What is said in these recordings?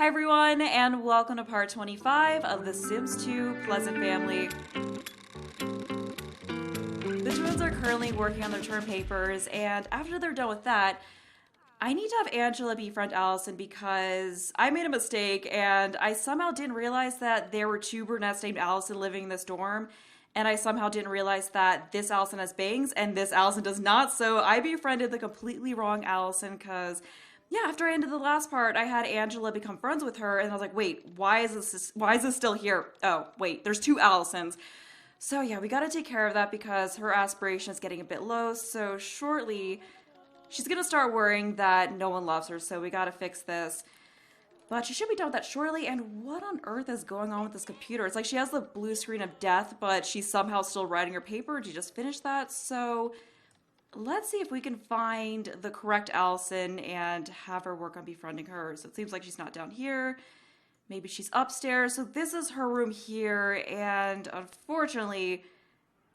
Hi everyone, and welcome to part 25 of The Sims 2 Pleasant Family. The twins are currently working on their term papers, and after they're done with that, I need to have Angela befriend Allison because I made a mistake and I somehow didn't realize that there were two brunettes named Allison living in this dorm, and I somehow didn't realize that this Allison has bangs and this Allison does not, so I befriended the completely wrong Allison because yeah, after I ended the last part, I had Angela become friends with her, and I was like, wait, why is this still here? Oh, wait, there's two Allisons. So yeah, we gotta take care of that because her aspiration is getting a bit low, so shortly, she's gonna start worrying that no one loves her, so we gotta fix this. But she should be done with that shortly, and what on earth is going on with this computer? It's like she has the blue screen of death, but she's somehow still writing her paper. Did you just finish that? So let's see if we can find the correct Allison and have her work on befriending her. So it seems like she's not down here. Maybe she's upstairs. So this is her room here, and unfortunately,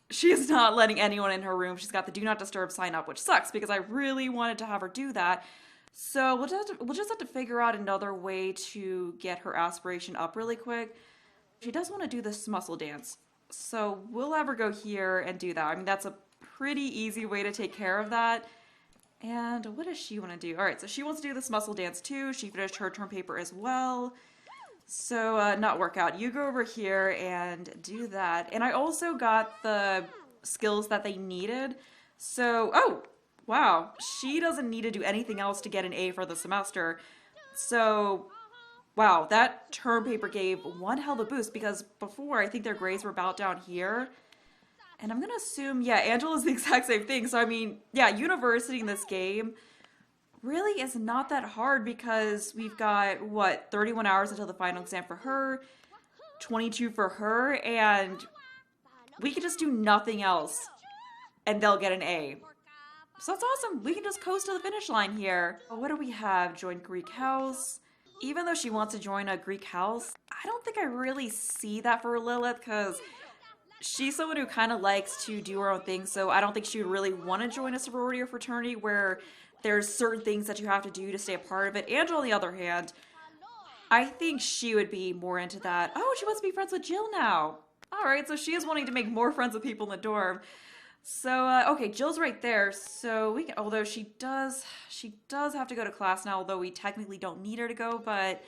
she is not letting anyone in her room. She's got the do not disturb sign up, which sucks because I really wanted to have her do that. So we'll just have to figure out another way to get her aspiration up really quick. She does want to do this muscle dance. So we'll have her go here and do that. I mean, that's a pretty easy way to take care of that. And what does she want to do? All right, so she wants to do this muscle dance too. She finished her term paper as well. So not workout. You go over here and do that. And I also got the skills that they needed. So, oh, wow. She doesn't need to do anything else to get an A for the semester. So, wow, that term paper gave one hell of a boost because before I think their grades were about down here. And I'm going to assume, yeah, Angela's the exact same thing. So, I mean, yeah, university in this game really is not that hard because we've got, what, 31 hours until the final exam for her, 22 for her, and we can just do nothing else, and they'll get an A. So that's awesome. We can just coast to the finish line here. What do we have? Join Greek house. Even though she wants to join a Greek house, I don't think I really see that for Lilith because she's someone who kind of likes to do her own thing, so I don't think she would really want to join a sorority or fraternity where there's certain things that you have to do to stay a part of it. Angela, on the other hand, I think she would be more into that. Oh, she wants to be friends with Jill now. All right, so she is wanting to make more friends with people in the dorm. So, okay, Jill's right there, so we can, although she does have to go to class now, although we technically don't need her to go, but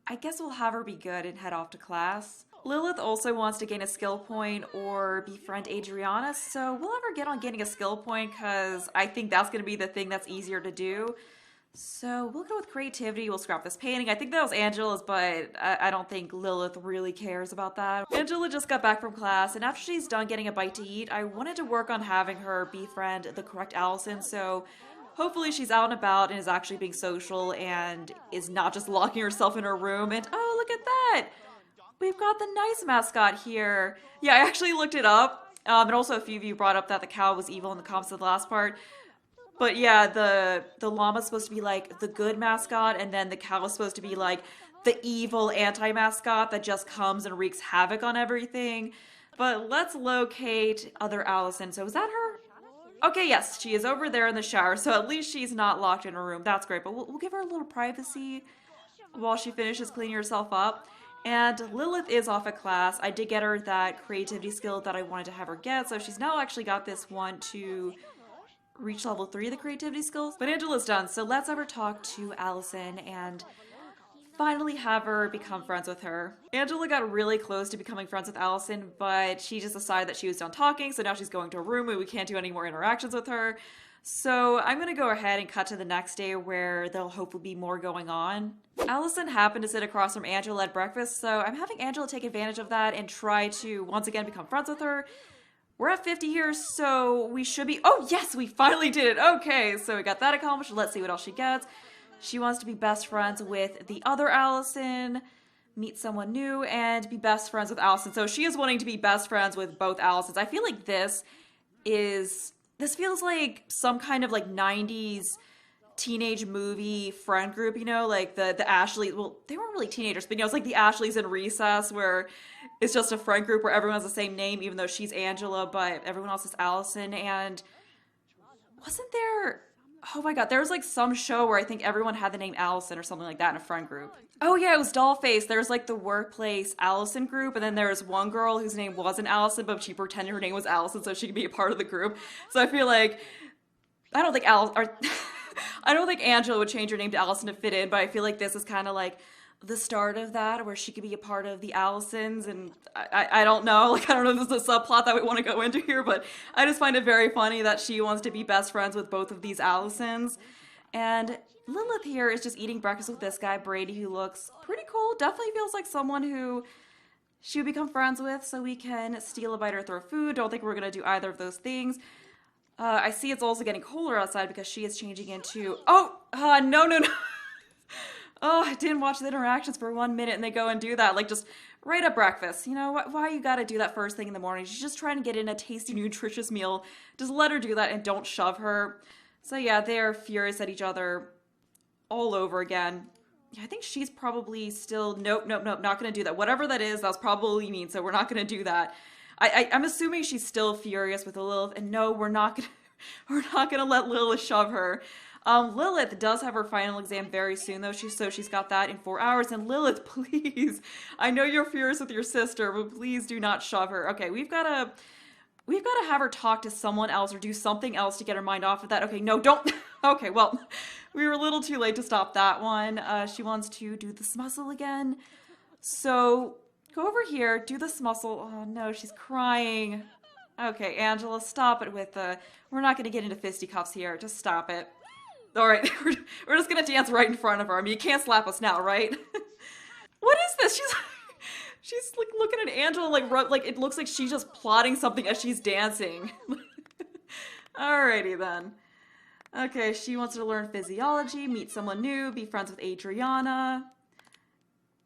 I guess we'll have her be good and head off to class. Lilith also wants to gain a skill point or befriend Adriana, so we'll have her get on getting a skill point because I think that's going to be the thing that's easier to do. So we'll go with creativity. We'll scrap this painting. I think that was Angela's, but I don't think Lilith really cares about that. Angela just got back from class, and after she's done getting a bite to eat, I wanted to work on having her befriend the correct Allison, so hopefully she's out and about and is actually being social and is not just locking herself in her room and, oh, look at that! We've got the nice mascot here. Yeah, I actually looked it up, and also a few of you brought up that the cow was evil in the comments of the last part. But yeah, the llama's supposed to be like the good mascot, and then the cow is supposed to be like the evil anti-mascot that just comes and wreaks havoc on everything. But let's locate other Allison. So is that her? Okay, yes, she is over there in the shower, so at least she's not locked in her room. That's great, but we'll give her a little privacy while she finishes cleaning herself up. And Lilith is off at class. I did get her that creativity skill that I wanted to have her get, so she's now actually got this one to reach level 3 of the creativity skills. But Angela's done, so let's have her talk to Allison and finally have her become friends with her. Angela got really close to becoming friends with Allison, but she just decided that she was done talking, so now she's going to a room and we can't do any more interactions with her. So I'm going to go ahead and cut to the next day where there'll hopefully be more going on. Allison happened to sit across from Angela at breakfast, so I'm having Angela take advantage of that and try to once again become friends with her. We're at 50 here, so we should be... Oh, yes, we finally did it. Okay, so we got that accomplished. Let's see what else she gets. She wants to be best friends with the other Allison, meet someone new, and be best friends with Allison. So she is wanting to be best friends with both Allisons. I feel like this feels like some kind of like 90s teenage movie friend group, you know, like the Ashley, well, they weren't really teenagers, but you know, it's like the Ashleys in Recess where it's just a friend group where everyone has the same name, even though she's Angela, but everyone else is Allison. And wasn't there, Oh my god, there was like some show where I think everyone had the name Allison or something like that in a friend group. Oh yeah, it was Dollface. There was like the workplace Allison group, and then there was one girl whose name wasn't Allison, but she pretended her name was Allison so she could be a part of the group. So I feel like I don't think I don't think Angela would change her name to Allison to fit in, but I feel like this is kind of like the start of that, where she could be a part of the Allisons, and I don't know, like, I don't know if this is a subplot that we want to go into here, but I just find it very funny that she wants to be best friends with both of these Allisons. And Lilith here is just eating breakfast with this guy, Brady, who looks pretty cool, definitely feels like someone who she would become friends with, so we can steal a bite or throw food. Don't think we're going to do either of those things. I see it's also getting colder outside because she is changing into, no. Oh, I didn't watch the interactions for 1 minute and they go and do that. Like, just right at breakfast. You know, why you gotta do that first thing in the morning? She's just trying to get in a tasty, nutritious meal. Just let her do that and don't shove her. So yeah, they're furious at each other all over again. Yeah, I think she's probably still, nope, not gonna do that. Whatever that is, that's probably mean, so we're not gonna do that. I'm assuming she's still furious with Lilith, and no, we're not gonna let Lilith shove her. Lilith does have her final exam very soon, though. She's got that in 4 hours. And Lilith, please, I know you're furious with your sister, but please do not shove her. Okay, we've got to have her talk to someone else or do something else to get her mind off of that. Okay, no, don't. Okay, well, we were a little too late to stop that one. She wants to do this muscle again. So go over here, do this muscle. Oh no, she's crying. Okay, Angela, stop it with we're not going to get into fisticuffs here. Just stop it. All right, we're just going to dance right in front of her. I mean, you can't slap us now, right? What is this? She's like looking at Angela like it looks like she's just plotting something as she's dancing. Alrighty then. Okay, she wants to learn physiology, meet someone new, be friends with Adriana.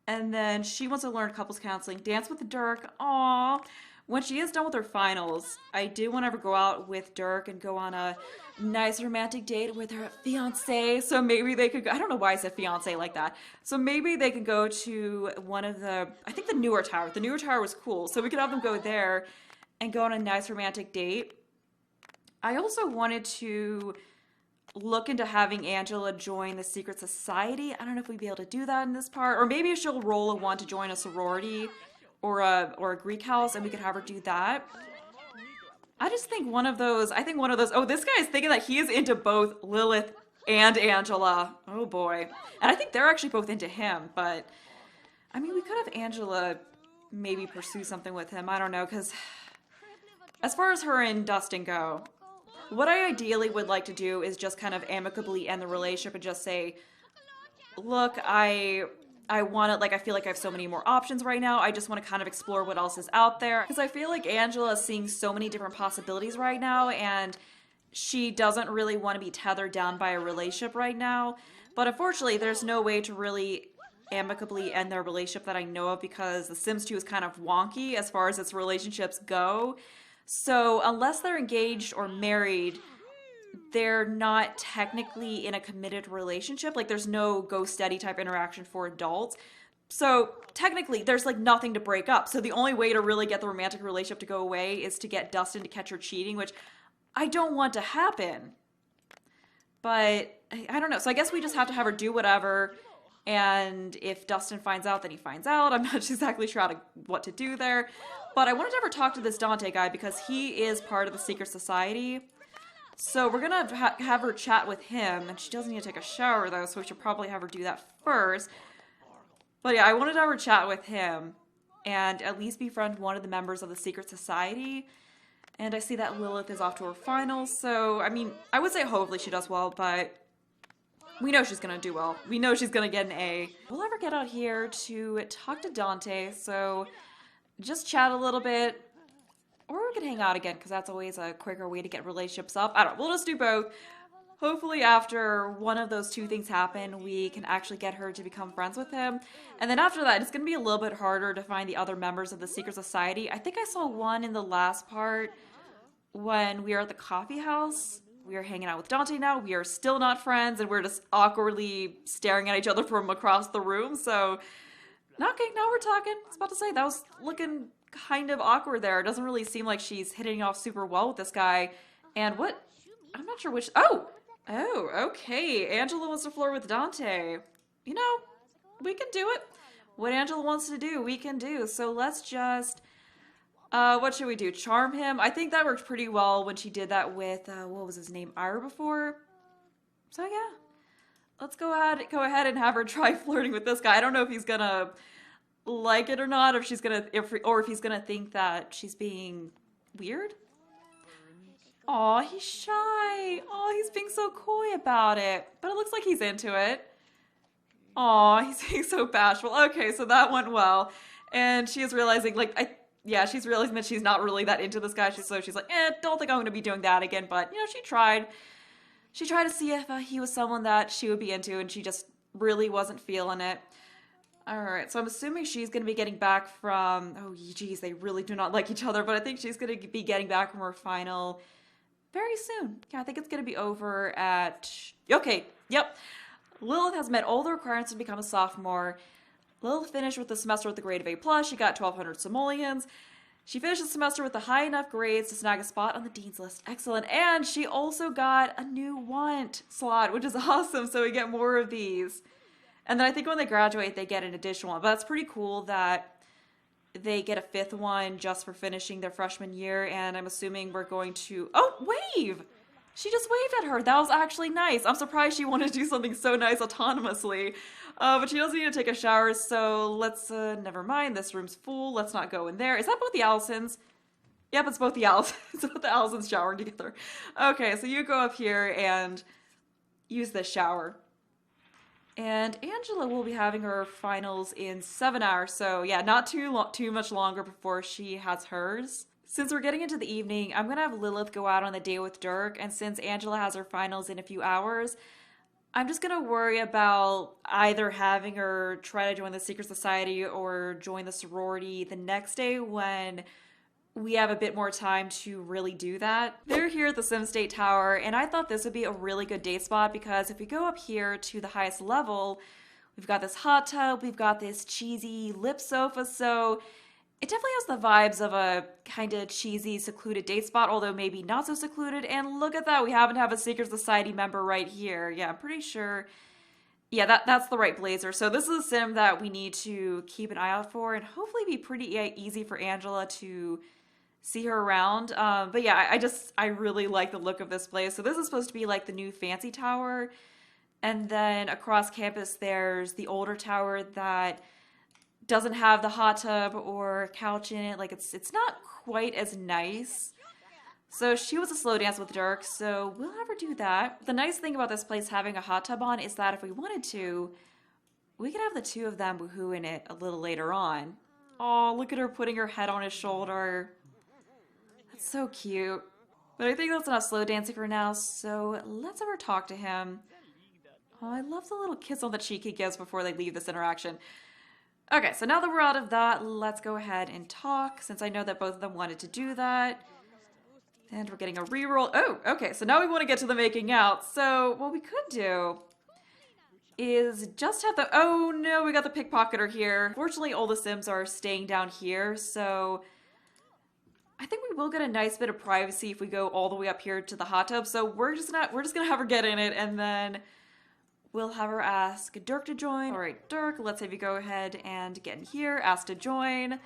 And then she wants to learn couples counseling, dance with Dirk. Aww. When she is done with her finals, I do want to go out with Dirk and go on a nice romantic date with her fiance. So maybe they could go, I don't know why I said fiance like that. So maybe they could go to one of I think the newer tower. The newer tower was cool. So we could have them go there and go on a nice romantic date. I also wanted to look into having Angela join the secret society. I don't know if we'd be able to do that in this part. Or maybe she'll roll a one to join a sorority or a Greek house, and we could have her do that. I just think one of those, oh, this guy is thinking that he is into both Lilith and Angela. Oh boy. And I think they're actually both into him, but I mean, we could have Angela maybe pursue something with him. I don't know, because as far as her and Dustin go, what I ideally would like to do is just kind of amicably end the relationship and just say, look, I want to, like, I feel like I have so many more options right now. I just want to kind of explore what else is out there. Because I feel like Angela is seeing so many different possibilities right now, and she doesn't really want to be tethered down by a relationship right now. But unfortunately, there's no way to really amicably end their relationship that I know of, because The Sims 2 is kind of wonky as far as its relationships go. So unless they're engaged or married, they're not technically in a committed relationship. Like, there's no go steady type interaction for adults. So technically there's like nothing to break up. So the only way to really get the romantic relationship to go away is to get Dustin to catch her cheating, which I don't want to happen. But I don't know. So I guess we just have to have her do whatever. And if Dustin finds out, then he finds out. I'm not exactly sure what to do there. But I wanted to have her talk to this Dante guy because he is part of the secret society. So we're going to have her chat with him, and she doesn't need to take a shower, though, so we should probably have her do that first. But yeah, I wanted to have her chat with him, and at least befriend one of the members of the secret society. And I see that Lilith is off to her finals, so, I mean, I would say hopefully she does well, but we know she's going to do well. We know she's going to get an A. We'll have her get out here to talk to Dante, so just chat a little bit. Or we could hang out again, because that's always a quicker way to get relationships up. I don't know. We'll just do both. Hopefully after one of those two things happen, we can actually get her to become friends with him. And then after that, it's going to be a little bit harder to find the other members of the secret society. I think I saw one in the last part when we were at the coffee house. We are hanging out with Dante now. We are still not friends, and we're just awkwardly staring at each other from across the room. So, okay, now we're talking. I was about to say, that was looking kind of awkward there. It doesn't really seem like she's hitting off super well with this guy. And what? I'm not sure which. Oh! Oh, okay. Angela wants to flirt with Dante. You know, we can do it. What Angela wants to do, we can do. So let's just, what should we do? Charm him? I think that worked pretty well when she did that with, what was his name? Ira before? So yeah. Let's go ahead and have her try flirting with this guy. I don't know if he's gonna like it or not, or if he's gonna think that she's being weird. Aw, he's shy. Aw, he's being so coy about it. But it looks like he's into it. Aw, he's being so bashful. Okay, so that went well. And she is realizing, she's realizing that she's not really that into this guy. She's like, don't think I'm gonna be doing that again. But, she tried. She tried to see if he was someone that she would be into, and she just really wasn't feeling it. Alright, so I'm assuming she's going to be getting back from... Oh, geez, they really do not like each other, but I think she's going to be getting back from her final very soon. Yeah, I think it's going to be over at... Okay, yep. Lilith has met all the requirements to become a sophomore. Lilith finished with the semester with a grade of A+. She got 1,200 simoleons. She finished the semester with the high enough grades to snag a spot on the dean's list. Excellent. And she also got a new want slot, which is awesome. So we get more of these. And then I think when they graduate, they get an additional one. But that's pretty cool that they get a 5th one just for finishing their freshman year. And I'm assuming we're going to... Oh, wave! She just waved at her. That was actually nice. I'm surprised she wanted to do something so nice autonomously. But she does need to take a shower, so let's... never mind. This room's full. Let's not go in there. Is that both the Allisons? Yep, it's both the Allisons. It's both the Allisons showering together. Okay, so you go up here and use this shower. And Angela will be having her finals in 7 hours, so yeah, not too much longer before she has hers. Since we're getting into the evening, I'm gonna have Lilith go out on the date with Dirk, and since Angela has her finals in a few hours, I'm just gonna worry about either having her try to join the secret society or join the sorority the next day when we have a bit more time to really do that. They're here at the Sim State Tower, and I thought this would be a really good date spot because if we go up here to the highest level, we've got this hot tub, we've got this cheesy lip sofa, so it definitely has the vibes of a kind of cheesy, secluded date spot, although maybe not so secluded. And look at that, we happen to have a secret society member right here. Yeah, I'm pretty sure. Yeah, that's the right blazer. So this is a sim that we need to keep an eye out for and hopefully be pretty easy for Angela to see her around. But yeah, I really like the look of this place. So this is supposed to be like the new fancy tower. And then across campus, there's the older tower that doesn't have the hot tub or couch in it. Like it's not quite as nice. So she was a slow dance with Dirk, so we'll have her do that. The nice thing about this place having a hot tub on is that if we wanted to, we could have the two of them woohoo in it a little later on. Oh, look at her putting her head on his shoulder. That's so cute. But I think that's enough slow dancing for now, so let's have her talk to him. Oh, I love the little kiss on the cheek he gives before they leave this interaction. Okay, so now that we're out of that, let's go ahead and talk, since I know that both of them wanted to do that. And we're getting a reroll. Oh, okay, so now we want to get to the making out. So what we could do is just have the... Oh no, we got the pickpocketer here. Fortunately, all the Sims are staying down here, so I think we will get a nice bit of privacy if we go all the way up here to the hot tub. So we're just gonna have her get in it, and then we'll have her ask Dirk to join. All right, Dirk, let's have you go ahead and get in here, ask to join.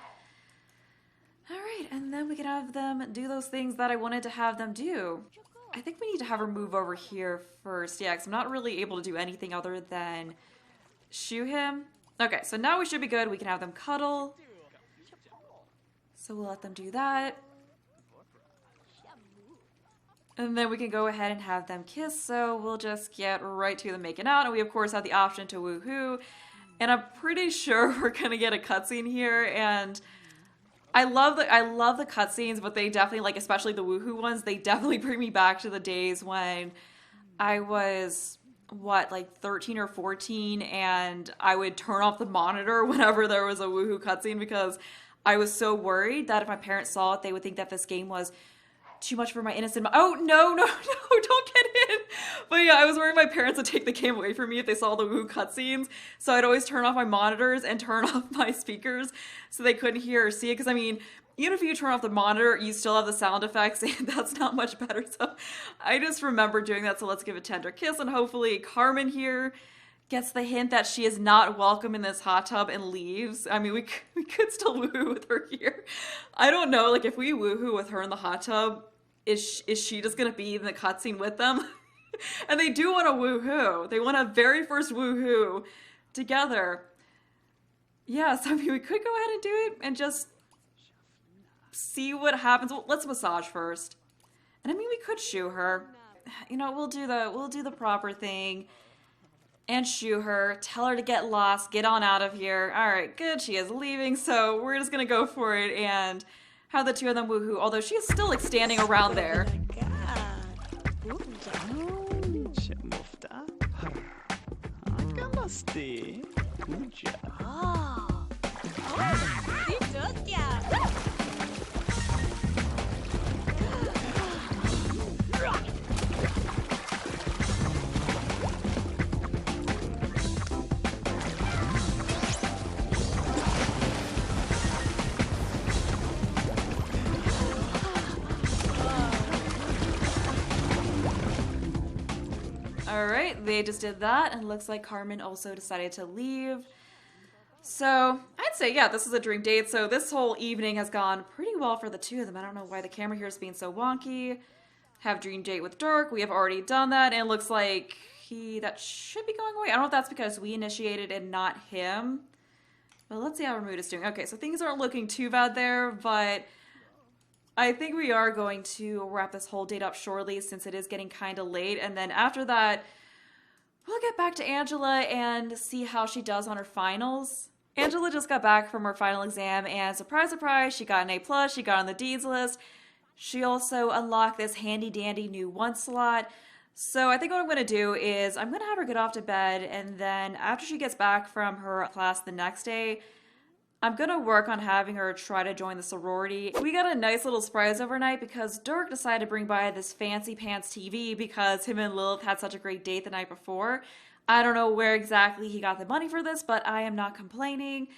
All right, and then we can have them do those things that I wanted to have them do. I think we need to have her move over here first. Yeah, because I'm not really able to do anything other than shoo him. Okay, so now we should be good. We can have them cuddle. So we'll let them do that. And then we can go ahead and have them kiss. So we'll just get right to the making out. And we, of course, have the option to woohoo. And I'm pretty sure we're going to get a cutscene here. And I love the cutscenes, but they definitely, like, especially the woohoo ones, they definitely bring me back to the days when I was, what, like 13 or 14, and I would turn off the monitor whenever there was a woohoo cutscene because I was so worried that if my parents saw it, they would think that this game was too much for my innocent oh, no, don't get in. But yeah, I was worried my parents would take the game away from me if they saw the woo cutscenes. So I'd always turn off my monitors and turn off my speakers so they couldn't hear or see it. Because I mean, Even if you turn off the monitor, you still have the sound effects, and that's not much better. So I just remember doing that. So let's give a tender kiss, and hopefully Carmen here gets the hint that she is not welcome in this hot tub and leaves. I mean, we could still woohoo with her here. I don't know, like if we woohoo with her in the hot tub, is she just gonna be in the cutscene with them? And they do want a woohoo. They want a very first woohoo together. Yeah, so I mean, we could go ahead and do it and just see what happens. Well, let's massage first. And I mean, we could shoo her. You know, we'll do the proper thing and shoo her. Tell her to get lost. Get on out of here. All right, good. She is leaving, so we're just gonna go for it and have the two of them woohoo. Although she is still like standing around there. Alright, they just did that, and looks like Carmen also decided to leave. So, I'd say, yeah, this is a dream date, so this whole evening has gone pretty well for the two of them. I don't know why the camera here is being so wonky. Have dream date with Dirk, we have already done that, and it looks like that should be going away. I don't know if that's because we initiated and not him. But let's see how our mood is doing. Okay, so things aren't looking too bad there, but I think we are going to wrap this whole date up shortly since it is getting kind of late. And then after that, we'll get back to Angela and see how she does on her finals. Angela just got back from her final exam and surprise, surprise, she got an A+, she got on the Dean's list. She also unlocked this handy dandy new 1 slot. So I think what I'm going to do is I'm going to have her get off to bed, and then after she gets back from her class the next day, I'm gonna work on having her try to join the sorority. We got a nice little surprise overnight because Dirk decided to bring by this fancy pants TV because him and Lilith had such a great date the night before. I don't know where exactly he got the money for this, but I am not complaining.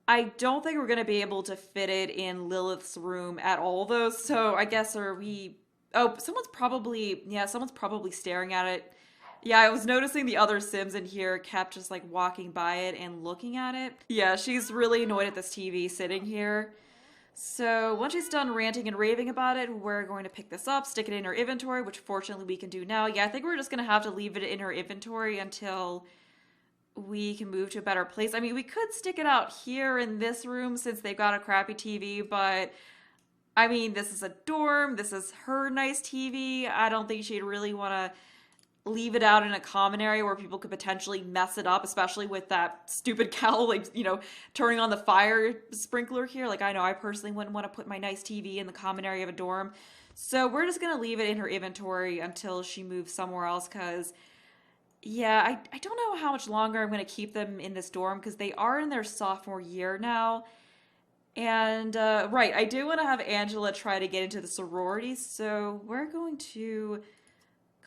I don't think we're gonna be able to fit it in Lilith's room at all though, so I guess someone's probably staring at it. Yeah, I was noticing the other Sims in here kept just like walking by it and looking at it. Yeah, she's really annoyed at this TV sitting here. So once she's done ranting and raving about it, we're going to pick this up, stick it in her inventory, which fortunately we can do now. Yeah, I think we're just going to have to leave it in her inventory until we can move to a better place. I mean, we could stick it out here in this room since they've got a crappy TV, but I mean, this is a dorm. This is her nice TV. I don't think she'd really want to leave it out in a common area where people could potentially mess it up, especially with that stupid cowl, like, you know, turning on the fire sprinkler here. Like, I know I personally wouldn't want to put my nice TV in the common area of a dorm. So we're just going to leave it in her inventory until she moves somewhere else because, yeah, I don't know how much longer I'm going to keep them in this dorm because they are in their sophomore year now. And, right, I do want to have Angela try to get into the sorority, so we're going to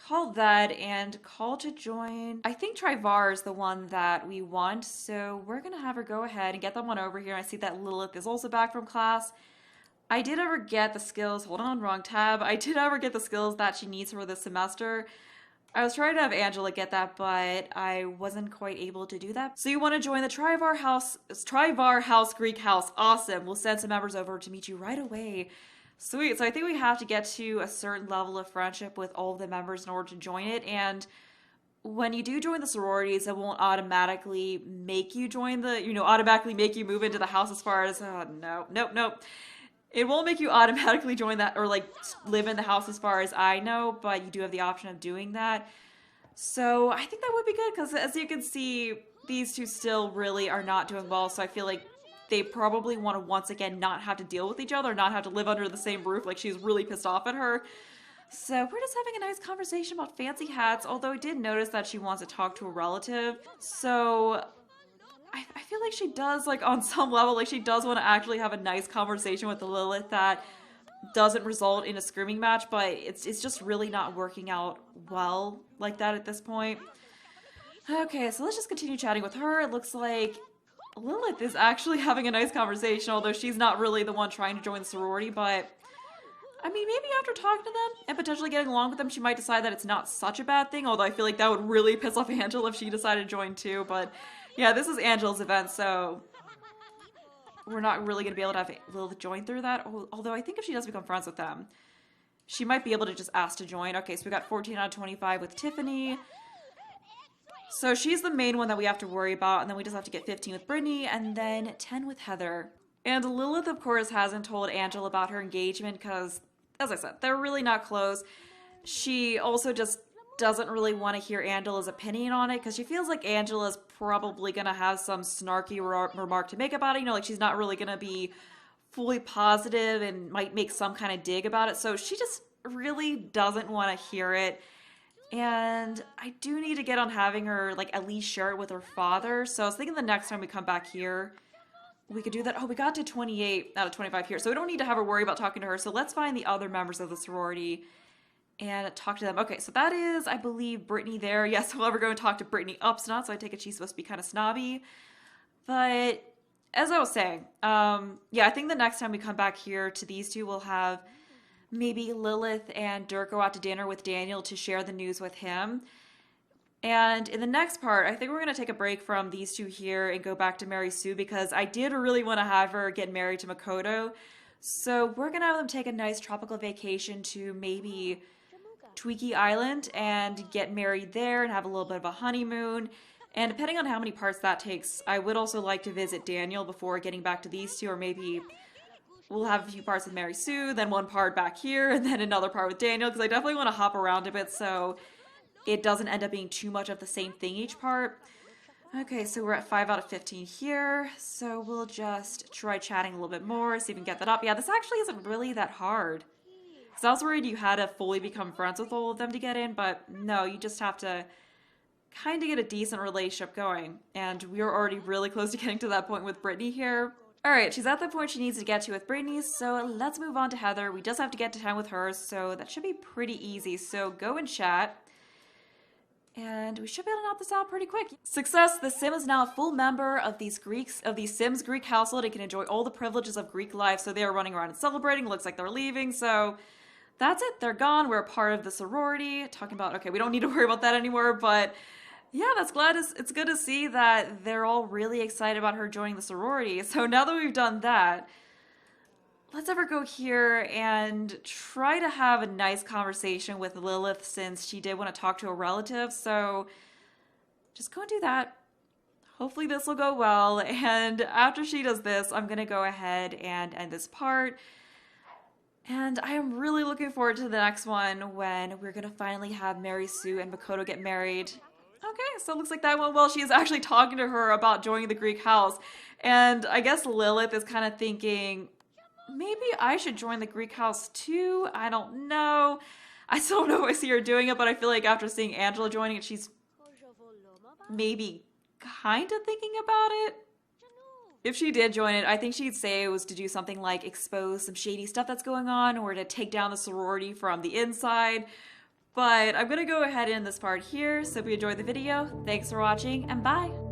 call that and call to join. I think Trivar is the one that we want, so we're gonna have her go ahead and get that one over here. I see that Lilith is also back from class. I did ever get the skills, hold on, wrong tab. I did ever get the skills that she needs for this semester. I was trying to have Angela get that, but I wasn't quite able to do that. So you want to join the Trivar House Greek House. Awesome. We'll send some members over to meet you right away. Sweet. So I think we have to get to a certain level of friendship with all of the members in order to join it. And when you do join the sororities, it won't automatically make you join the, automatically make you move into the house as far as, nope. It won't make you automatically join that or like live in the house as far as I know, but you do have the option of doing that. So I think that would be good because as you can see, these two still really are not doing well. So I feel like they probably want to once again not have to deal with each other, not have to live under the same roof. Like she's really pissed off at her. So we're just having a nice conversation about fancy hats, although I did notice that she wants to talk to a relative. So I feel like she does, like on some level, like she does want to actually have a nice conversation with the Lilith that doesn't result in a screaming match, but it's just really not working out well like that at this point. Okay, so let's just continue chatting with her. It looks like Lilith is actually having a nice conversation, although she's not really the one trying to join the sorority, but I mean, maybe after talking to them and potentially getting along with them, she might decide that it's not such a bad thing, although I feel like that would really piss off Angela if she decided to join too, but yeah, this is Angela's event, so we're not really going to be able to have Lilith join through that, although I think if she does become friends with them, she might be able to just ask to join. Okay, so we got 14 out of 25 with Tiffany. So she's the main one that we have to worry about, and then we just have to get 15 with Brittany, and then 10 with Heather. And Lilith, of course, hasn't told Angela about her engagement because, as I said, they're really not close. She also just doesn't really want to hear Angela's opinion on it because she feels like Angela's probably going to have some snarky remark to make about it. You know, like she's not really going to be fully positive and might make some kind of dig about it. So she just really doesn't want to hear it. And I do need to get on having her, like, at least share it with her father. So I was thinking the next time we come back here, we could do that. Oh, we got to 28 out of 25 here. So we don't need to have her worry about talking to her. So let's find the other members of the sorority and talk to them. Okay, so that is, I believe, Brittany there. Yes, we'll ever go and talk to Brittany Upsnot. So I take it she's supposed to be kind of snobby. But as I was saying, yeah, I think the next time we come back here to these two, we'll have maybe Lilith and Dirk go out to dinner with Daniel to share the news with him. And in the next part, I think we're going to take a break from these two here and go back to Mary Sue because I did really want to have her get married to Makoto. So we're going to have them take a nice tropical vacation to maybe Tweaky Island and get married there and have a little bit of a honeymoon. And depending on how many parts that takes, I would also like to visit Daniel before getting back to these two, or maybe we'll have a few parts with Mary Sue, then one part back here, and then another part with Daniel, because I definitely want to hop around a bit so it doesn't end up being too much of the same thing each part. Okay, so we're at 5 out of 15 here, so we'll just try chatting a little bit more, see if we can get that up. Yeah, this actually isn't really that hard. Because I was worried you had to fully become friends with all of them to get in, but no, you just have to kind of get a decent relationship going. And we're already really close to getting to that point with Brittany here. Alright, she's at the point she needs to get to with Brittany, so let's move on to Heather. We just have to get to 10 with her, so that should be pretty easy. So go and chat. And we should be able to knock this out pretty quick. Success! The Sim is now a full member of the Sims Greek household and can enjoy all the privileges of Greek life. So they are running around and celebrating. Looks like they're leaving. So that's it. They're gone. We're a part of the sorority. Talking about, okay, we don't need to worry about that anymore. But yeah, it's good to see that they're all really excited about her joining the sorority. So now that we've done that, let's ever go here and try to have a nice conversation with Lilith since she did want to talk to a relative. So just go and do that. Hopefully this will go well. And after she does this, I'm going to go ahead and end this part. And I am really looking forward to the next one when we're going to finally have Mary Sue and Makoto get married. Okay, so it looks like that went well. She is actually talking to her about joining the Greek house. And I guess Lilith is kind of thinking, maybe I should join the Greek house too. I don't know. I still don't know if I see her doing it, but I feel like after seeing Angela joining it, she's maybe kind of thinking about it. If she did join it, I think she'd say it was to do something like expose some shady stuff that's going on or to take down the sorority from the inside. But I'm going to go ahead and end this part here. So if you enjoyed the video, thanks for watching and bye.